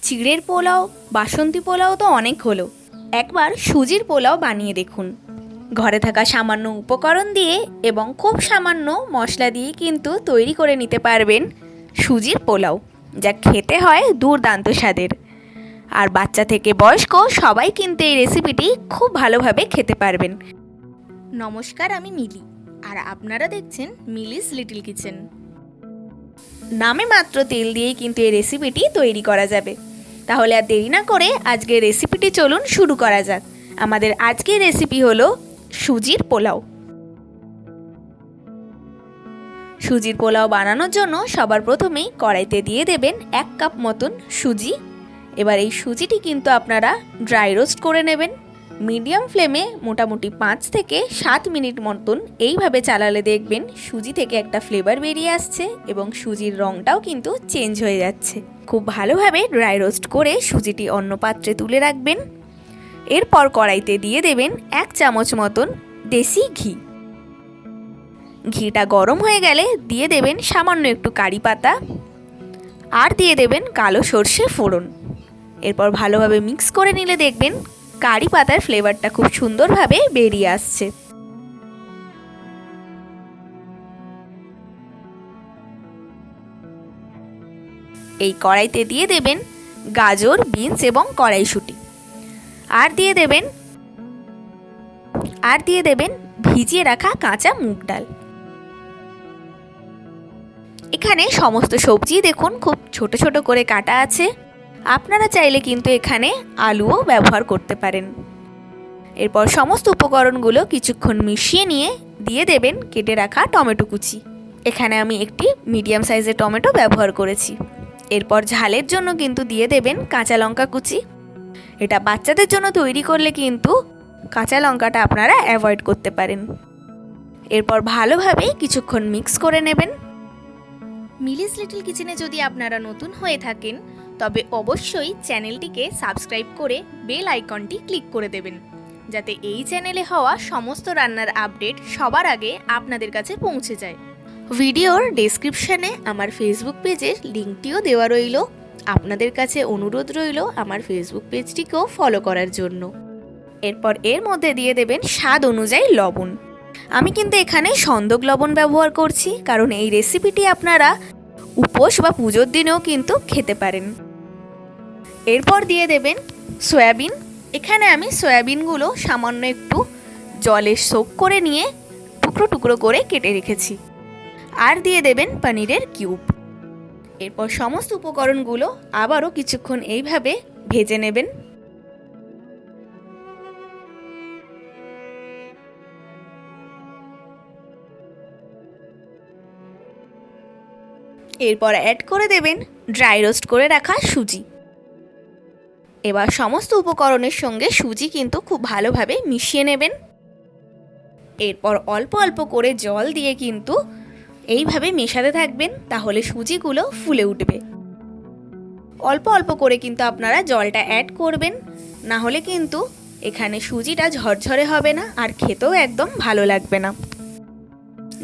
চিড়ের পোলাও, বাসন্তী পোলাও তো অনেক হলো, একবার সুজির পোলাও বানিয়ে দেখুন। ঘরে থাকা সামান্য উপকরণ দিয়ে এবং খুব সামান্য মশলা দিয়ে কিন্তু তৈরি করে নিতে পারবেন সুজির পোলাও, যা খেতে হয় দুর্দান্ত স্বাদের। আর বাচ্চা থেকে বয়স্ক সবাই কিন্তু এই রেসিপিটি খুব ভালোভাবে খেতে পারবেন। নমস্কার, আমি মিলি, আর আপনারা দেখছেন মিলিস লিটল কিচেন। নামে মাত্র তেল দিয়েই কিন্তু এই রেসিপিটি তৈরি করা যাবে। তাহলে আর দেরি না করে আজকের রেসিপিটি চলুন শুরু করা যাক। আমাদের আজকের রেসিপি হলো সুজির পোলাও। সুজির পোলাও বানানোর জন্য সবার প্রথমেই কড়াইতে দিয়ে দেবেন 1 কাপ মতন সুজি। এবার এই সুজিটি কিন্তু আপনারা ড্রাই রোস্ট করে নেবেন। মিডিয়াম ফ্লেমে মোটামুটি 5 থেকে 7 মিনিট মতন এইভাবে চালালে দেখবেন সুজি থেকে একটা ফ্লেভার বেরিয়ে আসছে এবং সুজির রঙটাও কিন্তু চেঞ্জ হয়ে যাচ্ছে। খুব ভালোভাবে ড্রাই রোস্ট করে সুজিটি অন্য পাত্রে তুলে রাখবেন। এরপর কড়াইতে দিয়ে দেবেন 1 চামচ মতন দেশি ঘি। ঘিটা গরম হয়ে গেলে দিয়ে দেবেন সামান্য একটু কারি পাতা, আর দিয়ে দেবেন কালো সর্ষে ফোড়ন। এরপর ভালোভাবে মিক্স করে নিলে দেখবেন কারি পাতার ফ্লেভারটা খুব সুন্দরভাবে বেরিয়ে আসছে। এই কড়াইতে দিয়ে দেবেন গাজর, বিনস এবং কড়াইশুঁটি, আর দিয়ে দেবেন ভিজিয়ে রাখা কাঁচা মুগ ডাল। এখানে সমস্ত সবজি দেখুন খুব ছোট ছোট করে কাটা আছে। আপনারা চাইলে কিন্তু এখানে আলুও ব্যবহার করতে পারেন। এরপর সমস্ত উপকরণগুলো কিছুক্ষণ মিশিয়ে নিয়ে দিয়ে দেবেন কেটে রাখা টমেটো কুচি। এখানে আমি একটি মিডিয়াম সাইজের টমেটো ব্যবহার করেছি। এরপর ঝালের জন্য কিন্তু দিয়ে দেবেন কাঁচা লঙ্কা কুচি। এটা বাচ্চাদের জন্য তৈরি করলে কিন্তু কাঁচা লঙ্কাটা আপনারা অ্যাভয়েড করতে পারেন। এরপর ভালোভাবে কিছুক্ষণ মিক্স করে নেবেন। মিলিস লিটল কিচেনে যদি আপনারা নতুন হয়ে থাকেন তবে অবশ্যই চ্যানেলটিকে সাবস্ক্রাইব করে বেল আইকনটি ক্লিক করে দেবেন, যাতে এই চ্যানেলে হওয়া সমস্ত রান্নার আপডেট সবার আগে আপনাদের কাছে পৌঁছে যায়। ভিডিওর ডেসক্রিপশানে আমার ফেসবুক পেজের লিঙ্কটিও দেওয়া রইল। আপনাদের কাছে অনুরোধ রইল আমার ফেসবুক পেজটিকেও ফলো করার জন্য। এরপর এর মধ্যে দিয়ে দেবেন স্বাদ অনুযায়ী লবণ। আমি কিন্তু এখানে সন্দক লবণ ব্যবহার করছি, কারণ এই রেসিপিটি আপনারা উপোস বা পুজোর দিনেও কিন্তু খেতে পারেন। এরপর দিয়ে দেবেন সয়াবিন। এখানে আমি সয়াবিনগুলো সামান্য একটু জলে সোক করে নিয়ে টুকরো টুকরো করে কেটে রেখেছি। আর দিয়ে দেবেন পনিরের কিউব। এরপর সমস্ত উপকরণগুলো আবারও কিছুক্ষণ এইভাবে ভেজে নেবেন। এরপর অ্যাড করে দেবেন ড্রাই রোস্ট করে রাখা সুজি। এবার সমস্ত উপকরণের সঙ্গে সুজি কিন্তু খুব ভালোভাবে মিশিয়ে নেবেন। এরপর অল্প অল্প করে জল দিয়ে কিন্তু এইভাবে মেশাতে থাকবেন, তাহলে সুজিগুলো ফুলে উঠবে। অল্প অল্প করে কিন্তু আপনারা জলটা অ্যাড করবেন, না হলে কিন্তু এখানে সুজিটা ঝরঝরে হবে না আর খেতেও একদম ভালো লাগবে না।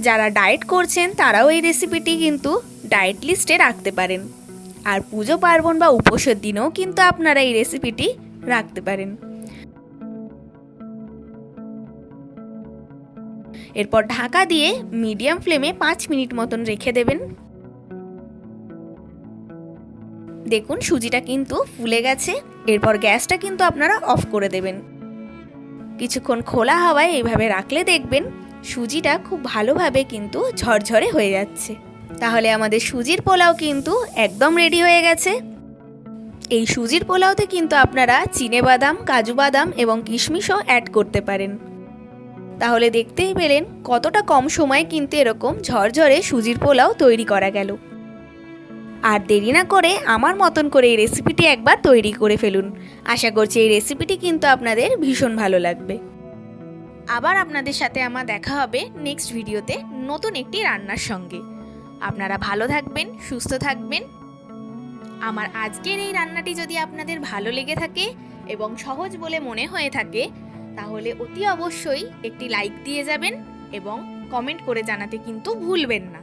যারা ডায়েট করছেন তারাও এই রেসিপিটি কিন্তু ডায়েট লিস্টে রাখতে পারেন। আর পুজো পার্বণ বা উপোসের দিনেও কিন্তু আপনারা এই রেসিপিটি রাখতে পারেন। এরপর ঢাকা দিয়ে মিডিয়াম ফ্লেমে 5 মিনিট মতন রেখে দেবেন। দেখুন সুজিটা কিন্তু ফুলে গেছে। এরপর গ্যাসটা কিন্তু আপনারা অফ করে দেবেন। কিছুক্ষণ খোলা হাওয়ায় এইভাবে রাখলে দেখবেন সুজিটা খুব ভালোভাবে কিন্তু ঝরঝরে হয়ে যাচ্ছে। তাহলে আমাদের সুজির পোলাও কিন্তু একদম রেডি হয়ে গেছে। এই সুজির পোলাওতে কিন্তু আপনারা চিনেবাদাম, কাজু বাদাম এবং কিশমিশও অ্যাড করতে পারেন। তাহলে দেখতেই পেলেন কতটা কম সময়ে কিন্তু এরকম ঝরঝরে সুজির পোলাও তৈরি করা গেল। আর দেরি না করে আমার মতন করে এই রেসিপিটি একবার তৈরি করে ফেলুন। আশা করছি এই রেসিপিটি কিন্তু আপনাদের ভীষণ ভালো লাগবে। আবার আপনাদের সাথে আমার দেখা হবে নেক্সট ভিডিওতে নতুন একটি রান্নার সঙ্গে। আপনারা ভালো থাকবেন, সুস্থ থাকবেন। আমার আজকের এই রান্নাটি যদি আপনাদের ভালো লেগে থাকে এবং সহজ বলে মনে হয়ে থাকে, তাহলে অতি অবশ্যই একটি লাইক দিয়ে যাবেন এবং কমেন্ট করে জানাতে কিন্তু ভুলবেন না।